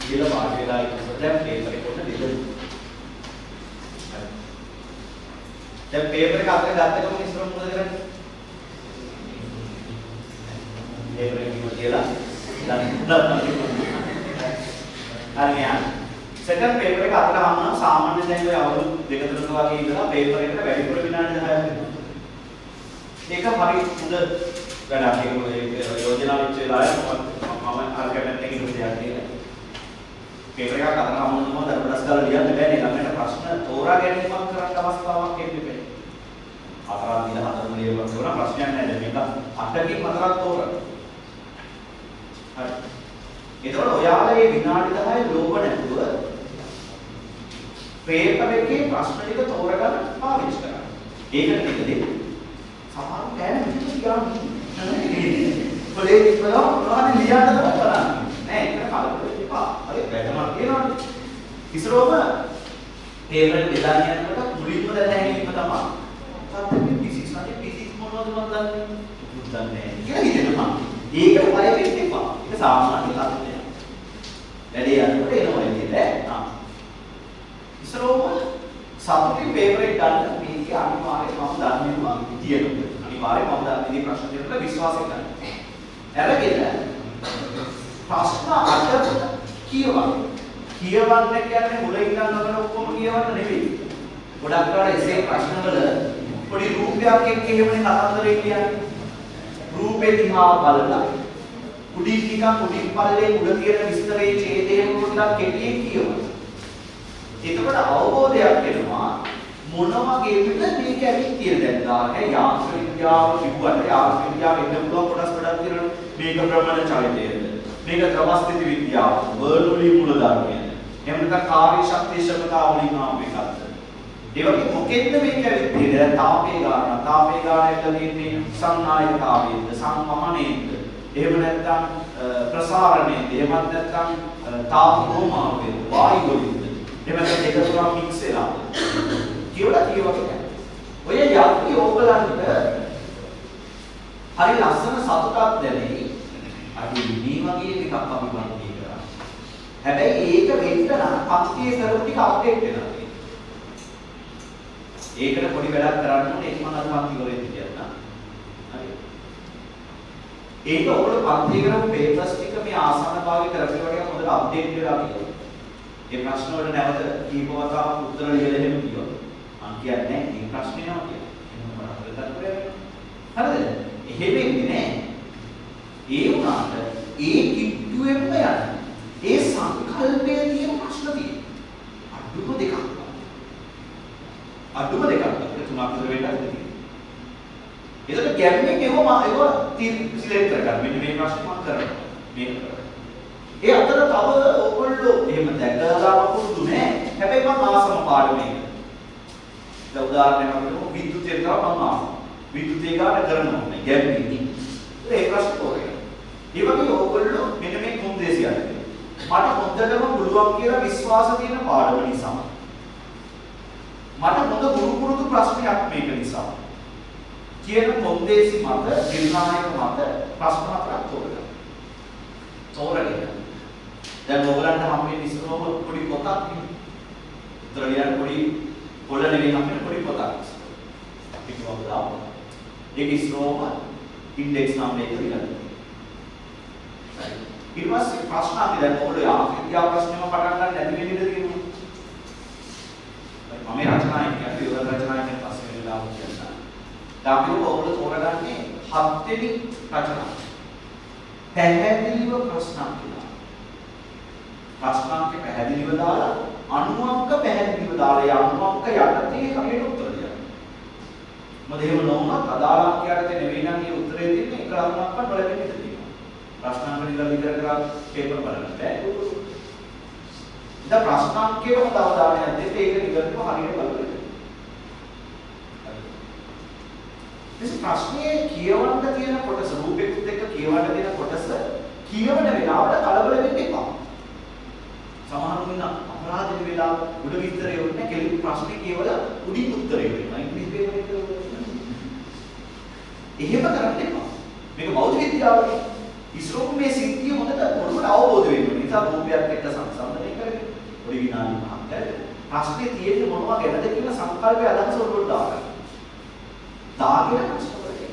කියලා වාඩි වෙලා ඉන්නකොට දැන් පේපර් එක උඩ දෙන්න. දැන් පේපර් එක අතට ගත්තකම ඉස්සර මොකද කරන්නේ? පේපර් එක කිව්ව කියලා හරියට සෙකන්ඩ් පේපර් එක අතට හම්බුනා සාමාන්‍ය දැන් ඔය අවුරුදු 2-3 වගේ ඉඳලා පේපර් එකට වැඩිපුර විනාඩි 10ක් වෙනවා. ඒක හරි හොඳ වැඩක්. ඒක යෝජනා වෙච්ච වෙලාවේ මම අර කැමැත්තෙන් ඉන්න දෙයක් නේ. පේපර් එකක් අතට හම්බුනම දරපඩස් ගාලා ලියන්න බෑ නේ. ළමයට ප්‍රශ්න තෝරා ගැනීමක් කරන්න අවස්ථාවක් එන්නේ නැහැ. හතරක් දිලා හතරම ලියවන්න තෝරා ප්‍රශ්නයක් නැහැ. මේක 8කින් හතරක් තෝරන්න. හරි. එතකොට ඔයාලා මේ විනාඩි 10 ලෝභ නැතුව පේපර් එකේ ප්‍රශ්න ටික තෝරගන්න පාවිච්චි කරන්න. ඒකට ටිකදී සමහර බෑන විදිහට ගන්න. පොලේ ඉස්සරහ මොනවද ලියන්න තමයි බලන්නේ. නෑ ඒක කලබල එපා. හරි වැඩමක් කියනවානේ. ඉස්සරෝම පේපර් එක බෙදාගෙන යනකොට මුලින්ම දැන හැංගීම තමයි. සත්‍යෙ පිසික්ස් නැති පිසික්ස් මොනවද මන් දන්නේ? දන්නේ නෑ. කියලා හිතෙනවා. ඒකට බය වෙන්න එපා. ඒක සාමාන්‍ය තත්ත්වයක්. වැඩේ යනකොට එනවා ඉතින් ඉස්සරෝම සතුටින් පේපර් එක ගන්න මේක අනිවාර්යයෙන්ම මම දන්නවා කියනවා. අනිවාර්යයෙන්ම මම දන්නේ මේ ප්‍රශ්න දෙකට විශ්වාසය ගන්න. අරගෙන ප්‍රශ්න අටකට කියවන්න. කියවන්න කියන්නේ මුලින් ඉඳන් ඔක්කොම කියවන්න නෙවෙයි. ගොඩක් වෙලාවට එසේ ප්‍රශ්නවල පොඩි රූපයක් එක්ක එහෙමනේ කතන්දරේ කියන්නේ. රූපේ දිහා බලලා උඩින් නිකන් උඩින් පල්ලේ උඩ තියෙන විස්තරයේ ඡේදයෙන් පොඩ්ඩක් කෙටියෙන් කියවන්න. එතකොට අවබෝධයක් එනවා මොන වගේ පිට මේක ඇවිත් තියෙන දැන් ගන්න යාන්ත්‍රික විද්‍යාව කිව්වට යාන්ත්‍රික විද්‍යාව එන්න පුළුවන් කොටස් ගොඩක් තියෙනවා. මේක ප්‍රමාණ චලිතයද මේක ද්‍රවස්ථිති විද්‍යාව බර්නෝලි මූල ධර්මයද එහෙම නැත්නම් කාර්ය ශක්තිය ශ්‍රමතාව වලින් ආව එකක්ද ඒ වගේ මොකෙන්ද මේක ඇවිත් තියෙන්නේ තාපේ ගානට තියෙන්නේ සංනායකතාවයේද සංවමනයේද එහෙම නැත්නම් ප්‍රසාරණයේද එහෙම නැත්නම් තාප රෝමාවේද වායු වලින්ද එහෙම නැත්නම් දෙක තුනක් මික්ස් වෙලා කියලා කියවන්නේ ඔය යක්ති ඕගලන්ට හරි ලස්සන සතුටක් දැනෙයි අඩි මේ වගේ එකක් අපි බලන්නේ කරා හැබැයි ඒක වෙන්න නම් පස්තියේ කරපු ටික අප්ඩේට් වෙනවා ඒකට පොඩි වැඩක් කරන්න ඕනේ ඒක මම අර පන්ති වලදී කියන්නම් හරි ඒක ඔයගොල්ලෝ පන්තියේ කරපු පේපර්ස් ටික මේ ආසන්න භාගයේ කරපු ටික හොඳට අප්ඩේට් වෙලා තියෙනවා ඒ ප්‍රශ්න වලට නැවත කීප වතාවක් උත්තර ලියලා එහෙම කියනවා මම කියන්නේ මේ ප්‍රශ්නේ නම කියලා එහෙනම් මම හදලා කරේ හරිද එහෙම වෙන්නේ නැහැ ඒ වුණාට ඒ කිට්ටුවෙන්ම යන ඒ සංකල්පයේ තියෙන ප්‍රශ්න තියෙනවා අඩුම දෙකක් තුනක් විතර වෙන්න ඇති තියෙනවා ඒකට ගැම්මෙන් ඒව සිලෙක්ට් කරගන්න මෙන්න මේ ප්‍රශ්නේ මම කරනවා මේක කරනවා ඒ අතර තව ඔයගොල්ලෝ එහෙම දැකලාම පුරුදු නෑ හැබැයි මම ආසම පාඩමේ දැන් උදාහරණයක් වශයෙන් විද්‍යුත් එක තමයි මම ආසම විද්‍යුත් එක ගන්න කරනවා මේ ගැම්මෙන් ඒ ප්‍රශ්න තෝරගෙන ඒ වගේ ඕගොල්ලෝ මෙන්න මේ කොන්දේසියක් මට හොඳටම පුළුවන් කියලා විශ්වාස තියෙන පාඩම නිසා මට හොඳ ගුරු පුරුදු ප්‍රශ්නයක් මේක නිසා කියන කොන්දේසි මත නිර්ණායක මත ප්‍රශ්න හතරක් තෝරගන්න දැන් ඕගොල්ලන්ට හම්බෙන්නේ ඉස්සරෝම පොඩි පොතක් ද්‍රවයන් පොඩි පොළ නෙවෙයි හම්බෙන්නේ පොඩි පොතක් අපි කිව්වම දාමු ඒක ඉස්සරෝම ඉන්ඩෙක්ස් නම් එක විතරයි ඊට පස්සේ ප්‍රශ්න අපි දැන් ඔයගොල්ලෝ යාන්ත්‍රික ප්‍රශ්නෙම පටන් ගන්න නැති වෙන්නේ නේද කියනවා මම රචනායක අපි යෝග රචනායක පස්සේ වෙලාව කියනවා දැන් අපි ඔයගොල්ලෝ තෝරගන්නේ 7 වෙනි රචනාව පැහැදිලිව ප්‍රශ්නක් කියලා ප්‍රශ්නාංක පැහැදිලිව දාලා අණුවක්ක පැහැදිලිව දාලා ඒ අණුවක්ක යටතේ හරියට උත්තර දෙන්න මොකද එහෙම නොවුනත් අදාළ අංකයට නෙවෙයි නම් මේ උත්තරේ දෙන්නේ එක අණුවක්ක නොලැබෙන්න ඉඩ තියෙනවා ප්‍රශ්නාංක විතර කරලා පේපර් බලන්න බෑ ඉතින් ප්‍රශ්නාංකයට හොඳ අවධානයක් දෙන්න ඒක නිවැරදිව හරියට බලන්න මේ ප්‍රශ්නේ කියවන්න තියෙන කොටස රූපෙකුත් එක්ක කියවන්න තියෙන කොටස කියවන වෙලාවට කලබල වෙන්න එපා සමහරවල් වෙන අපරාධ වෙලා උඩ විතරේ වුණේ කෙලින් ප්‍රශ්නේ කියවලා උඩින් උත්තරේ වෙනවා ඉංග්‍රීසි පේපර් එක එහෙම කරන්න එපා මේක බෞද්ධ විද්‍යාවනේ ඉස්රෝම මේ සිද්ධිය හොඳට පොඩ්ඩක් අවබෝධ වෙන්න ඕනේ නිසා රූපයක් එක්ක විනාඩි 5ක්. ප්‍රශ්නේ තියෙන්නේ මොනවා ගැනද කියලා සංකල්පය අදහස ඔළුවට දාගන්න. දාගෙන ප්‍රශ්න කරේ.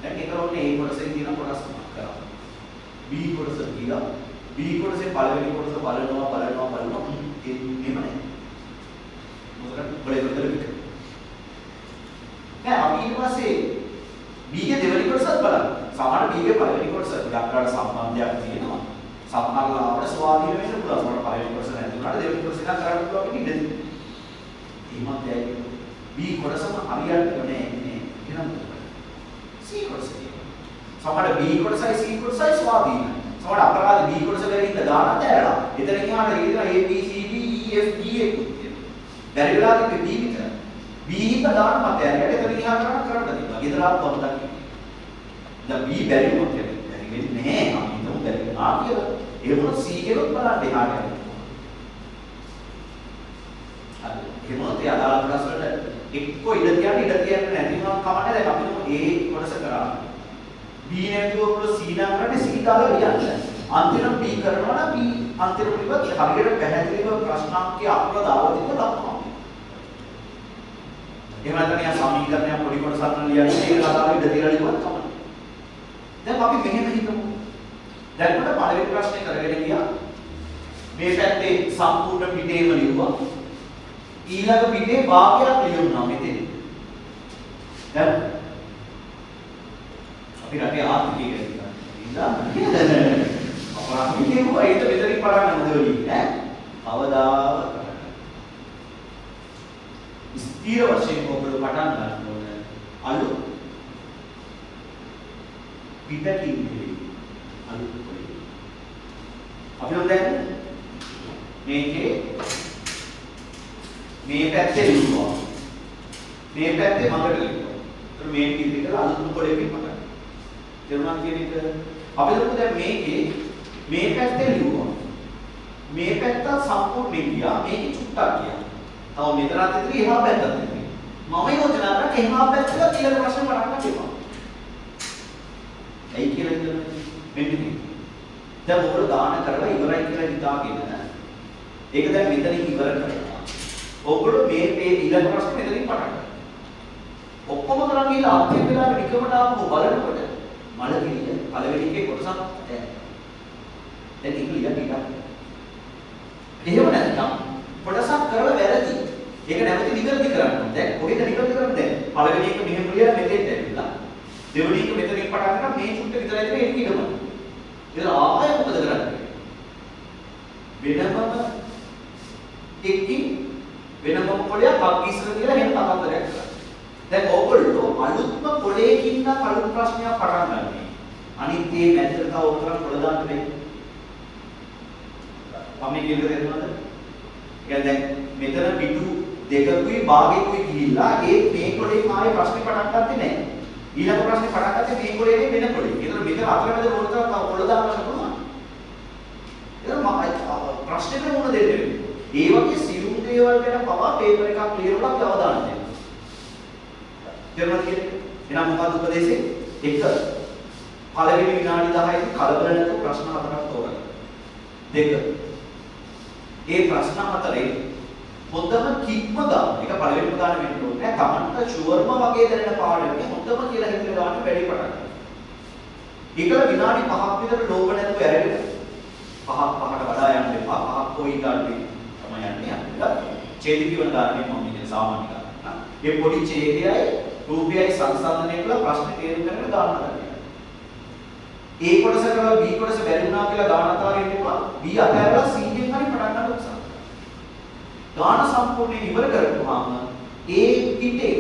දැන් ඒක උන්නේ A කොටසේ තියෙන කොටස් තුනක් කරා. B කොටස ගියා. B කොටසේ පළවෙනි කොටස බලනවා එහෙම නැහැ. මොකද බලේ විතර. දැන් අපි ඊට පස්සේ B ගේ දෙවෙනි කොටසත් බලන්න. සමහර B ගේ පළවෙනි කොටස ඩක්ටරට සම්බන්ධයක් තියෙනවා. සමහරවිට ස්වාධීන වෙන්න පුළුවන්. සමහර පළවෙනි කොටස නැති වුණාට දෙවෙනි කොටස එකක් කරන්න පුළුවන් ඉඩ තියෙනවා. එහෙමත් ඇයි B කොටසම හරියට නේ එහෙනම් C කොටස තියෙනවා. සමහර B කොටසයි C කොටසයි ස්වාධීනයි. සමහර අපරාධ B කොටස වලින් ඉඳ දානත් ඇරලා. එතන ගියාම ඉතින් A B C D E F G එකකුත් තියෙනවා. බැරි වෙලාවක B විතර. B හිත දාන මත ඇරලා එතන ගියා කරන්න තිබ්බා. ගෙදරාත් වම දකින්න. දැන් B බැරි වුණොත් බැරි වෙන්නේ නැහැ. අපි හිතමු බැරි වෙනවා කියලා. ඒ වුණොත් C කෙනෙක් බලන්න එහාට යනවා. හරි. ඒ මොකද අදාළ කොටස් වලට එක්ක ඉඩ තියන්න නැති වුණා කමන්නේ. දැන් අපි A කොටස කරා. B නැතුව උඩ C නම් කරන්නේ C දාලා ලියන්න. අන්තිම B කරනවා නම් B අන්තිම පිළිවෙත් හරියට පැහැදිලිව ප්‍රශ්නාංකය අපල දාලා දෙන්න ලක්නවා. එහෙම නැත්නම් යා සමීකරණයක් පොඩි කොටසක් ලියන්නේ ඒක අදාළ ඉඩ තියලා ලියුවත් කමන්නේ. දැන් අපි මෙහෙම හිතමු. දැන් මට පළවෙනි ප්‍රශ්නේ කරගෙන ගියා. මේ පැත්තේ සම්පූර්ණ පිටේම ලියුවා. ඊළඟ පිටේ භාගයක් ලියුණා මෙතන. දැන් අපි රටේ ආර්ථිකය ගැන ඉඳලා අපරාධ කියනවා ඒක මෙතනින් පටන් ගන්න දෙවලි ඈ. අවදාව ස්ථීර වශයෙන් ඔබට පටන් ගන්න ඕන අලුත් පිටකින් අලුත් පොඩි. අපි දැන් මේකේ මේ පැත්තේ ලියුවා. මේ පැත්තේ මගට ලියුවා. ඒතර මේ පිළිවිතර අලුත් පොඩේකින් මගට. තේරුණාද කියන එක? අපි හිතමු දැන් මේකේ මේ පැත්තේ ලියුවා. මේ පැත්ත සම්පූර්ණයෙන් ගියා. මේක චුට්ටක් ගියා. තව මෙතනත් ඉතින් එහා පැත්තත් ඉතින්. මම යෝජනා කරා එහා පැත්තට ඊළඟ ප්‍රශ්න බලන්න දෙපා. ඇයි කියලා හිතන්නේ? මෙන්න මේ. දැන් මොකද දාන කරලා ඉවරයි කියලා හිතාගෙන. ඒක දැන් මෙතනින් ඉවර කරලා. ඔයගොල්ලෝ මේ ඊළඟ ප්‍රශ්න මෙතනින් පටන් ගන්න. ඔක්කොම කරන් ගිහලා අන්තිම වෙලාවේ නිකමට ආපහු බලනකොට මල කිරිය පළවෙනි එකේ කොටසක් දැන් ඒක ලියන්න ඉඩක්. එහෙම නැත්නම් කොටසක් කරලා වැරදි. ඒක නැවත නිවැරදි කරන්න. දැන් කොහෙද නිවැරදි කරන්නේ? පළවෙනි එක මෙහෙම ලියලා මෙතෙන්ට ඇවිල්ලා. දෙවෙනි එක මෙතනින් පටන් ගන්න මේ චුට්ට විතරයි තියෙන්නේ ඒක ඉඩම. ඒක ආයෙ මොකද කරන්නේ? වෙනම එකකින් වෙනම පොළයක් අක්කිස්සර කියලා එහෙම තකන්දරයක් කරා. දැන් ඕගොල්ලෝ අලුත්ම පොළේකින් නම් අලුත් ප්‍රශ්නයක් පටන් ගන්නෙ. අනිත් ඒ මැදට තව උතරක් පොළ දාන්න බැහැ. මම කියන්නේ තේරුණාද? දැන් මෙතන පිටු දෙකකුයි භාගයකුයි ගිහිල්ලා ඒ මේ කොටේ ආයේ ප්‍රශ්නේ පටන් ගත්තේ නැහැ. ඊළඟ ප්‍රශ්නේ පටන් ගත්තේ මේ කොටේ නෙවෙයි වෙන කොටේ. ඒතර මෙතන අතරමැද මොකටද පොළ දාන්න පුළුවන්. ඒතර මම ප්‍රශ්නෙට මොන දෙන්නේ? ඒ වගේ සියුම් දේවල් ගැන පවා පේපර් එකක් ක්ලියර් කරලා අවධානය දෙන්න. තේරුණාද කියන්නේ? එහෙනම් මොකක්ද උපදේශේ? 1 පළවෙනි විනාඩි 10යි කලබල නැතුව ප්‍රශ්න 4ක් තෝරගන්න. 2 ඒ ප්‍රශ්න 4ේ හොඳම කික්ම ගන්න. ඒක පළවෙනිම ගන්න වෙන්න ඕනේ. තමන්ට ෂුවර්ම වගේ දැනෙන පාඩමේ හොඳම කියලා හිතලා ගන්න වැඩි පටන් ගන්න. ඒකල විනාඩි 5ක් විතර ලෝභ නැතුව ඇරගෙන 5කට වඩා යන්න එපා. 5ක් කොයි ගන්නේ තමයි යන්නේ. ඡේදික වල ගන්න මම කියන්නේ සාමාන්‍ය ගන්න. මේ පොඩි ඡේදයයි රූපයයි සංසන්දනය කළා ප්‍රශ්න තේරුම් ගන්න ගන්න. A කොටස කරලා B කොටස බැරි වුණා කියලා ගාන අතාරින්න එපා. B අතහැරලා C එකෙන් හරි පටන් ගන්න උත්සාහ කරන්න. ගාන සම්පූර්ණයෙන් ඉවර කරපුවාම ඒ පිටේ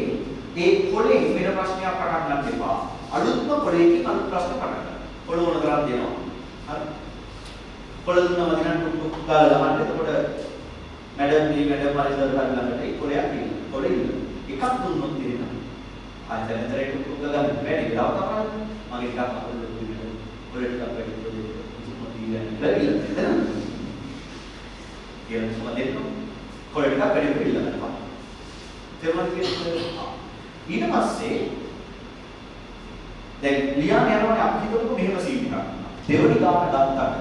ඒ පොළේ වෙන ප්‍රශ්නයක් පටන් ගන්න එපා. අලුත්ම පොළේකින් අලුත් ප්‍රශ්න පටන් ගන්න. පොළ මොන කරන් දෙනවා. හරි. පොළ දුන්නම දිනන ටුක් ගාලා දාන්න. එතකොට මැඩම් හරි සර් ළඟට ඒ පොළයක් ඉන්න. පොළේ ඉන්න. එකක් දුන්නොත් දෙනවා. ආයෙත් ටුක් ගාලා ගන්න බැරි වෙලාව තමයි මගේ එකක් අපල පොළට අපිට කිසිම තීරණයක් ලැබිලා නැහැ. කියන සමදෙන්න පොළට වැඩි වෙලා යනවා. තේරුණාද කියන්නේ? ඊට පස්සේ දැන් ලියන්න යනකොට අපි හිතමු මෙහෙම සීට් එකක්. දෙවෙනි ගාන ගත්තාට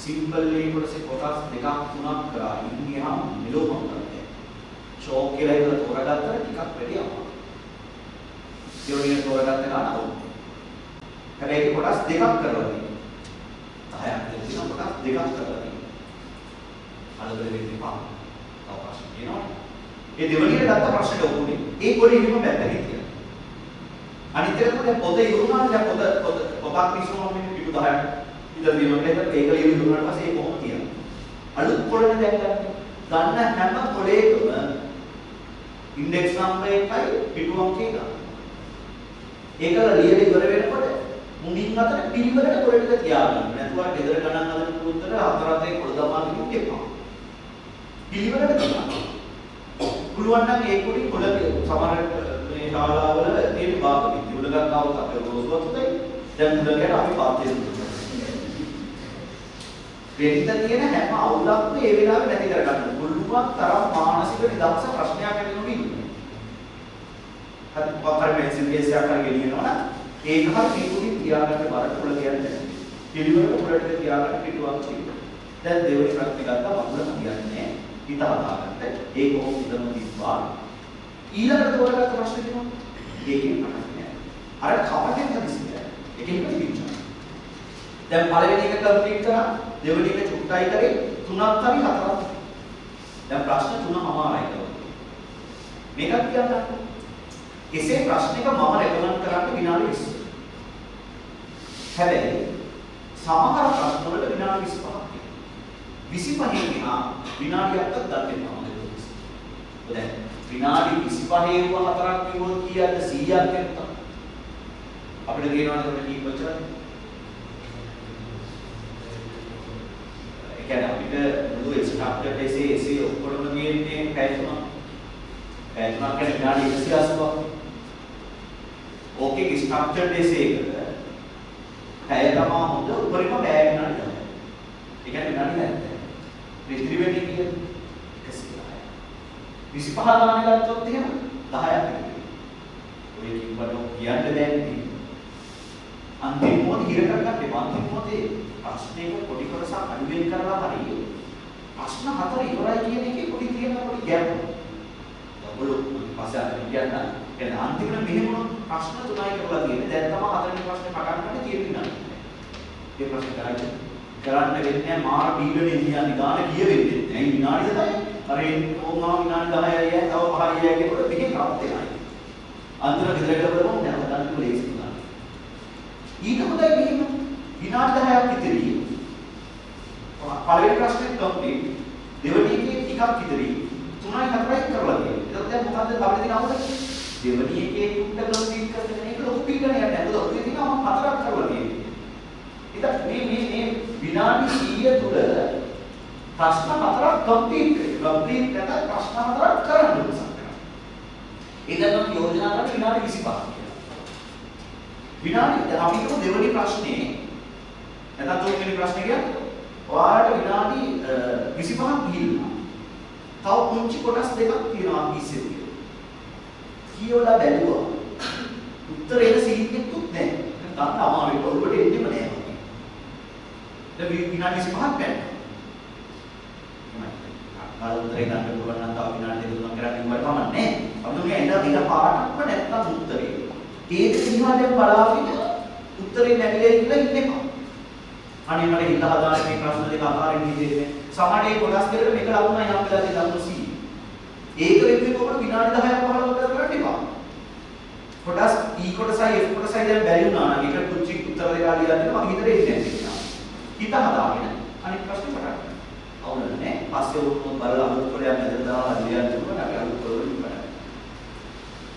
C සිම්පල් එක කොටසේ කොටස් දෙකක් තුනක් කරා ඉන්දියා නිරෝපම් කරන්නේ. ෂෝක් කියලා එක තෝරගත්තට ටිකක් වැඩි අමාරුයි. දෙවෙනි තෝරගත්ත ගාන අවුල්. හැබැයි ඒක කොටස් දෙකක් කරලා තියෙනවා. 10ක් දෙන්න කොටස් දෙකක් කරලා තියෙනවා. අලබල වෙන්න එපා. තව ප්‍රශ්න තියෙනවනේ. ඒ දෙවෙනියට ගත්ත ප්‍රශ්නෙට ඔකුනේ. ඒ පොඩි හිම පැත්තකින් තියෙනවා. අනිත් එක තමයි පොත ඉවරුණාට දැන් පොතක් විශ්වම මේ පිටු 10ක් ඉතින් දිනවල ඒක ඉවරුණාට පස්සේ ඒක කොහොමද තියෙන්නේ? අලුත් පොළනේ දැන් ගන්න හැම පොළේකම ඉන්ඩෙක්ස් නම්බර් එකයි පිටු අංකය ගන්න. ඒකල ලියලා ඉවර වෙනකොට මුණින් අතර පිළිවෙලට පොළට තියාගන්න. නැතුව ගෙදර ගණන් හදන පුරුද්දට හතර අතේ පොළ දමාගෙන ඉන්න එපා. පිළිවෙලට තියාගන්න. පුළුවන් නම් ඒ පොඩි පොළ සමහර මේ ශාලාවල තියෙන භාග විදි උඩ ගන්නවොත් අපේ රෝස්වත් උදේ දැන් උඩට අපි පාත් දෙනවා. වෙන්න තියෙන හැම අවුලක්ම ඒ වෙලාවේ නැති කරගන්න. පුළුවන් තරම් මානසික නිදහස ප්‍රශ්නයක් ඇතිවෙනවා ඉන්නේ. හරි මොකක්ද මෙන්සින් කේස් එකක් හරි ගෙනියනවා නම් ඒක හරි පිටුකින් තියාගන්න බරට පොළ කියන්නේ. පිළිවෙලට පොළට තියාගන්න පිටුවක් තියෙනවා. දැන් දෙවෙනි ප්‍රශ්නේ ගත්තා මම කියන්නේ හිත හදාගන්න. ඒක කොහොමද ඉදම තිබ්බා. ඊළඟට තෝරගත්ත ප්‍රශ්නේ තියෙනවා. ඒකෙන් පටන් අර කපටෙන් හදිස්සිය. ඒකෙන් පිටිච්චා. දැන් පළවෙනි එක කම්ප්ලීට් කරා. දෙවෙනි එක චුට්ටයි කරේ. තුනක් හරි හතරක්. දැන් ප්‍රශ්න තුනමාරයි කරා. මේකත් කියන්න. කෙසේ ප්‍රශ්නික මම රෙකමන්ඩ් කරන්නේ විනාඩි 20. හැබැයි සමහර ප්‍රශ්න වල විනාඩි 25ක් තියෙනවා. 25 ගිනා විනාඩියක්වත් ගන්න එපා. දැන් විනාඩි 25 වුව හතරක් කිව්වොත් කීයද 100ක් වෙනවා. අපිට කියනවානේ ඔන්න කී කොච්චරද? ඒ කියන්නේ අපිට මුළු ස්ට්‍රක්චර් එකේ ඔක්කොම තියෙන්නේ පැය තුනක්. පැය තුනක් කියන්නේ විනාඩි 180ක්. ඕකේ ස්ට්‍රක්චර් එකක පැය තමයි හොඳ උපරිම පැය විනාඩි 10. ඒ කියන්නේ විනාඩි 70. මේ ත්‍රිවෙනි කියන්නේ 25 ගාන ගත්තොත් එහෙම 10ක් වෙනවා. ඔය කිව්වට කියන්න බෑනේ. අන්තිම මොහොත හිර කරගන්න එපා. අන්තිම මොහොතේ ප්‍රශ්නයක පොඩි කොටසක් අඩුවෙන් කරලා හරියි. ප්‍රශ්න හතර ඉවරයි කියන එකේ පොඩි තියෙන පොඩි ගැප්. ඔයගොල්ලෝ පස්සේ අර කියන්න. එහෙනම් අන්තිමට මෙහෙම ප්‍රශ්න තුනයි කරලා තියෙන්නේ. දැන් තමයි හතරවෙනි ප්‍රශ්නේ පටන් ගන්න තියෙන්නේ. ඒ ප්‍රශ්නේ කරන්න වෙන්නේ මාර බීඩනේ කියන්නේ ගාන කිය වෙන්නේ. දැන් විනාඩි 10යි. අර ඕමා විනාඩි 10යි තව 5යි කියනකොට මෙහෙම රත් වෙනයි. අන්තිම ගෙදරට බලමු දැන් හදන්න ලේසි නෑ. ඊට හොඳයි මෙහෙම විනාඩි 10ක් ඉතිරි. පළවෙනි ප්‍රශ්නේ කම්ප්ලීට්. දෙවෙනි එකේ ටිකක් ඉතිරි. 3යි 4යි කරලා තියෙනවා. එතකොට දැන් මොකද්ද අපිට තියෙන අවුල? දෙවෙනි එකේ කුට්ට කම්ප්ලීට් කරගෙන මේක ලොකු පීඩනයක් නෑ. මොකද ඔය තියෙනවා 4ක් කරලා තියෙනවා. ඉතින් මේ විනාඩි 100 තුල ප්‍රශ්න 4ක් කම්ප්ලීට් නැත්නම් ප්‍රශ්න 4ක් කරන්න උත්සාහ කරනවා. ඉතින් අපි යෝජනා කරන විනාඩි 25ක් කියලා. විනාඩි අපි හිතමු දෙවෙනි ප්‍රශ්නේ නැත්නම් තුන්වෙනි ප්‍රශ්නේ කියන්නේ ඔයාලට විනාඩි 25ක් ගිහිල්ලා. තව පුංචි කොටස් දෙකක් තියෙනවා ඉස්සෙ තියෙනවා. කියවලා බැලුවා. උත්තරේ සීක්කෙත් නැහැ. ගන්න අමාරුයි. ඔළුවට එන්නෙම නැහැ. දැන් විනාඩි 25ක් ගන්න. උත්තරේ ගන්න පුළුවන් නම් තව විනාඩි 2-3ක් කරලා ඉවර කමන්නේ. අපි දුන්නේ එන පාඩක්ම නැත්තම් උත්තරේ. ඒක දිහා දැන් බලාගෙන උත්තරේ නැගිලා ඉන්න එපා. අනේ මට හිත හදාගෙන මේ ප්‍රශ්න දෙක අකාරින් හිතෙන්නේ. සමහරේ කොටස් දෙකට මේක ලකුණයි යම් වෙලාවක ලකුණු C. ඒක වෙන්නේ කොහොමද විනාඩි 10ක් 15ක් උත්තර කරන්න එපා. කොටස් E කොටසයි F කොටසයි දැන් බැරි වුණා නම් ඒක පුංචි උත්තර දෙක ලියලා දෙනවා මම හිතේ එන්නේ නැහැ. හිත හදාගෙන අනිත් ප්‍රශ්නේ පටන් ගන්න. අවුල නැහැ. පස්සේ උත් බලලා අමුත් කොටයක් මැදට දාලා ලියන්න පුළුවන්. අපි අමුත් කොටවලින් බලන්න.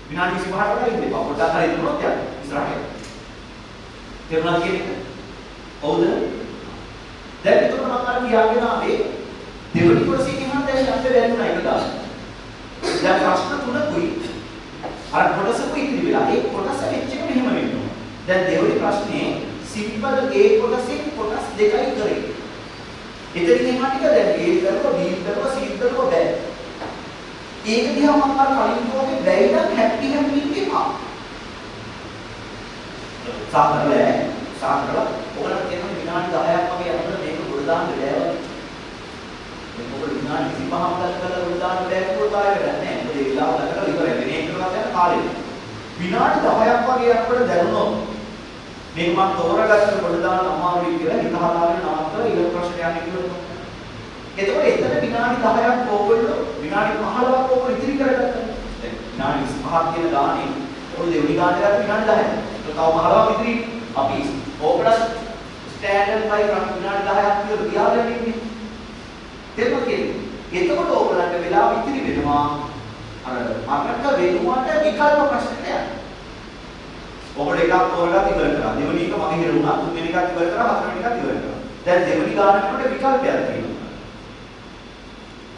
විනාඩි 25කට වඩා ඉන්න එපා. පොඩ්ඩක් හරි ඉන්නොත් යන්න. ඉස්සරහට. තේරුණාද කියන්නේ? ඔව්ද? දැන් එතකොට මම අර කියාගෙන ආවේ දෙවෙනි කොටසේ කියනවා දැන් යන්න බැරිුණා ඒක දාන්න. දැන් ප්‍රශ්න තුනකුයි අර කොටසකුයි ඉතිරි වෙලා ඒ කොටස වෙච්ච එක මෙහෙම වෙනවා. දැන් දෙවෙනි ප්‍රශ්නේ සිම්පල් A කොටසේ කොටස් දෙකයි කරේ. එතනින් එහාට ටික දැන් A කරුවා B කරුවා C කරුවා බෑ. ඒක දිහා මම අර කලින් කිව්වාගේ බැයි නම් හැපි හැපි ඉන්න එපා. සාකරලා ඔයගොල්ලෝ කියන විනාඩි 10ක් වගේ යනකොට මේක ගොඩ දාන්න බෑ. මොකද විනාඩි 35ක් ගතලා උඩ දාන්න බෑ කිව්වොත් ආයෙ නැහැ. මොකද ඒ වෙලාව ගතලා ඉවරයි. වෙන එකකට යන කාලෙ. විනාඩි 10ක් වගේ අපිට දැනුණොත් මේක මම තෝරාගත්ත කොට දාන්න අමාරුයි කියලා හිත හදාගෙන නවත්තලා ඊළඟ ප්‍රශ්නයට යන්න කිව්වොත්. එතකොට එතන විනාඩි 10ක් ඕගොල්ලෝ විනාඩි 15ක් ඕගොල්ලෝ ඉතිරි කරගත්තා. දැන් විනාඩි 25ක් කියන ගානේ ඕගොල්ලෝ දෙවෙනි ගානේ ගත්ත විනාඩි 10ක්. ඒක තව 15ක් ඉතිරි අපි ඕගොල්ලෝ ස්ටෑන්ඩඩ් ෆයිල් විනාඩි 10ක් කියලා තියාගෙන ඉන්නේ. තේරුණා කියන්නේ. එතකොට ඕගොල්ලන්ට වෙලාව ඉතිරි වෙනවා. අර අරකට වෙනුවට විකල්ප ප්‍රශ්නට යන්න. ඔබට එකක් තෝරලා ඉවර කරා. දෙවෙනි එක මගේ හිරුණා. තුන්වෙනි එකක් ඉවර කරා. හතරවෙනි එකක් ඉවර කරා. දැන් දෙවෙනි ගානකට විකල්පයක් තියෙනවා.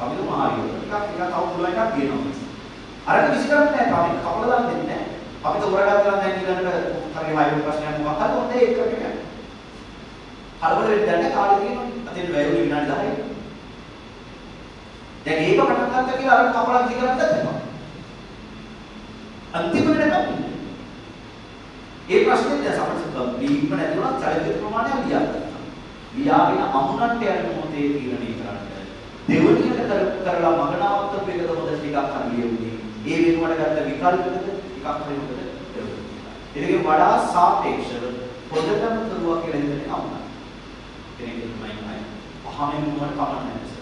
අපි තුමා හරියට එකක් තව පුළුවන් එකක් තියෙනවා. අරක විසි කරන්නේ නැහැ. තාම කපලා දාන්න දෙන්නේ නැහැ. අපි තෝරගත්තා දැන් ඊළඟට හරිය හයිව ප්‍රශ්නයක් මොකක් හරි හොඳ ඒක කරගෙන. හරවල වෙන්න දැන් කාලේ තියෙනවා. අතෙන් වැයුනේ විනාඩි 10යි. දැන් ඒක පටන් ගත්තා කියලා අර කපලා විසි කරන්නත් එපා. අන්තිම වෙනකම් ඒ ප්‍රශ්නේ දැන් සමහරවිට බීම නැති වුණා චලිත ප්‍රමාණය ලියා ගන්නවා. ලියාගෙන අමුණන්ට යන මොහොතේ තීරණය කරන්න. දෙවනියට කරලා මගනාවක්ත වේගද හොඳ ටිකක් හරියුනේ. ඒ වෙනුවට ගත්ත විකල්පයකට ටිකක් හරියුනද ඒකේ වඩා සාපේක්ෂව පොඩටම කරුවා කියලා හිතන්නේ අමුණා. කෙනෙක් තමයි පහමෙන් මොනවද කමන්නේ නැහැ.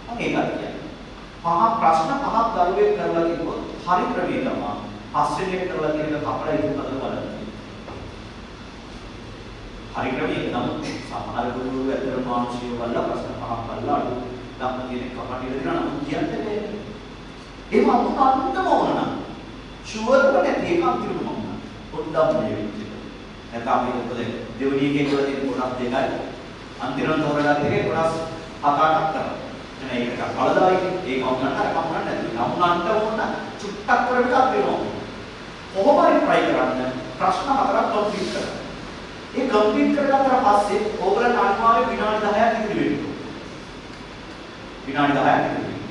මම ඒකත් කියන්නේ. පහ ප්‍රශ්න පහක් දරුවෙක් කරලා කිව්වොත් හරි ක්‍රමයේ තමයි පස්වෙනි එක කරලා කියන එක කපලා ඉතින් බලන්න. හරි ක්‍රමයේ නම් සමහර ගුරුවරු ඇතර මානසිකව බලලා ප්‍රශ්න පහක් බලලා අඩු ධම්ම කියන කපටිල දෙනවා නම් කියන්නේ නැහැ. ඒව අමුතන්තම ඕන නම් ෂුවර්ම නැති එක අන්තිමට මම පොඩ්ඩක් මේ විදිහට. නැත්නම් අපි මොකද දෙවෙනි එකේ කරලා තියෙන කොටස් දෙකයි අන්තිමට තෝරලා තියෙන්නේ කොටස් 7-8ක් කරලා. එතන ඒක කලදායි ඒක අමුණන්න අර කමුණන්න නැති. අමුණන්න ඕන චුට්ටක් කරලා එකක් වෙනවා. කොහොම හරි try කරන්න ප්‍රශ්න 4ක් කම්ප්ලීට් කරන්න. ඒ කම්ප්ලීට් කරගත්තා පස්සේ ඕගලන්ට අනිවාර්යයෙන් විනාඩි 10ක් ඉතිරි වෙනවා. විනාඩි 10ක් ඉතිරි වෙනවා.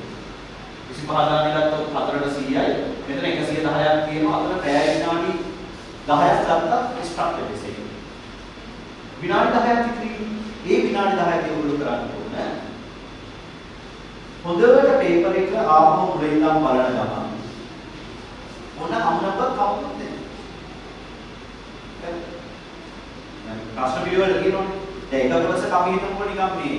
25 ගානේ ගත්තොත් 4ට 100යි. මෙතන 110ක් තියෙනවා. අතන පැය විනාඩි 10ක් ගත්තා ස්ට්‍රක්චර් එකේ. විනාඩි 10ක් ඉතිරි. ඒ විනාඩි 10ක් ඒගොල්ලෝ කරන්න ඕනේ. හොඳට පේපර් එක ආපහු මුලින් ඉඳන් බලන ගමන් මොන අමුණක්වත් කවුරුත් නැහැ. ප්‍රශ්න පිළිවෙල කියනවනේ. දැන් එක කොටසක් අපි හිතමුකෝ නිකන් මේ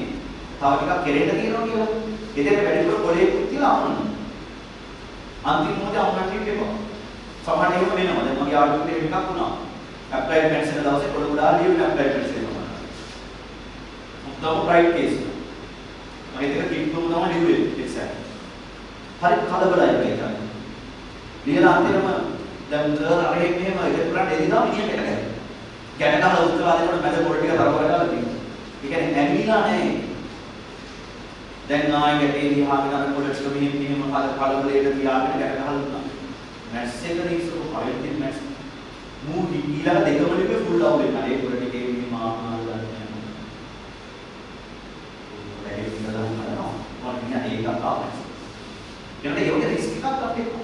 තව ටිකක් කෙරෙන්න තියෙනවා කියලා. එතෙන් වැඩිපුර පොලේකුත් තියලා අමුණනවා. අන්තිම මොහොතේ අමුණන්න ඉන්නවා. සමහර ඒවා වෙනවා. දැන් මගේ ආර්ටිකල් එකක් වුණා. ඇප්ලයිඩ් පෙන්සිල් දවසේ පොළ ගොඩාක් ලියුනේ ඇප්ලයිඩ් පෙන්සිල් එක. මුත්තම බ්‍රයිට් කේස්. මම ඒක කිව්වම තමයි ලිව්වේ එක්සෑම්. හරි කලබලයි මේක. ලියලා අන්තිමම දැන් සර් අර එහෙම ඒක පුරාට එදිනා මිනිහට එකට. ගැන ගහලා උත්තර ආදේකට මැද පොල් ටික තරව කරලා තියෙනවා. ඒ කියන්නේ ඇවිලා නැහැ. දැන් ආයෙ ගැටේ දිහාගෙන අර පොල් ටික මෙහෙම කලබලයට තියාගෙන ගැට ගහලා දුන්නා. මැත්ස් එක ඉස්සර පයිල් තියෙන මැත්ස් මූ ඊළඟ දෙකම ලිපේ ෆුල් අවුල් වෙනවා. ඒ පොල් ටිකේ මේ මාර්මාල් ගන්න යනවා. ඒක ඉඳලා කරනවා. මොකද මේක ආවස්. ඒකට ඒක රිස්ක් එකක් ගන්න එපා.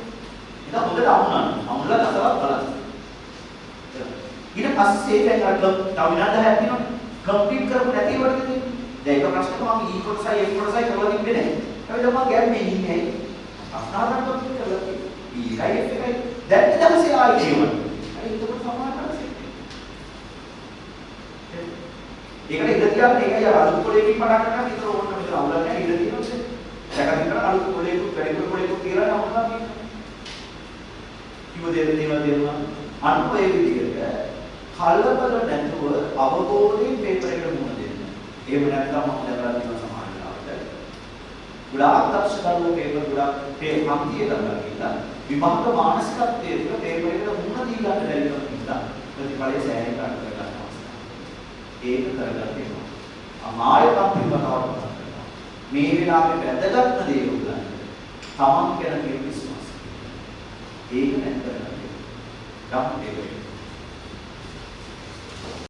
ඒක හොඳට අමුණන්න. අමුණලා නැසවත් බලන්න. ඊට පස්සේ දැන් අර තව විනාඩි 10ක් තියෙනවා. කම්ප්ලීට් කරපු නැති වලද තියෙන්නේ. දැන් ඒක ප්‍රශ්නක මම ඊ කොටසයි ඒ කොටසයි කරලා තිබ්බේ නැහැ. හැබැයි මම ගැම්මේ ඉන්නේ ඇයි? ප්‍රශ්න හතරක් කම්ප්ලීට් කරලා තියෙන්නේ. ඊයි එෆ් එකයි දැන් දවසේ ආයි කියවන්න. හරි ඒක සමාන කරලා ඒකට ඉඳ තියාගෙන ඒකයි අලුත් පොලේකින් පටන් ගන්න විතර ඕන විතර අවුලක් නැහැ ඉඳ තියෙනවා. දැකලා ඉතන අලුත් පොලේකුත් වැඩිපුර පොලේකුත් කියලා නමුනා කියනවා. කිව්ව දේවල් දෙනවා. අන්න ඔය විදිහට කලබල නැතුව අවබෝධයෙන් පේපර් එකට මුහුණ දෙන්න. එහෙම නැත්නම් මම දැකලා තියෙනවා සමහර වෙලාවට. ගොඩාක් දක්ෂකරුවෝ පේපර් ගොඩාක් පන්තිය කරලා කියලා විභාග මානසිකත්වයේ තුළ පේපර් එකට මුහුණ දීලා බැරි වෙනවා කියලා ප්‍රතිඵලය සෑහෙන කාට කරගන්න අවස්ථාවක්. ඒක කරගන්න වෙනවා. අමාරුකම් පිළිබඳව කරනවා. මේ වෙලාවේ වැදගත්ම දේ උගලන්න. තමන් ගැන තියෙන විශ්වාසය. ඒක නැත් කරගන්න. ගන්න ඒක.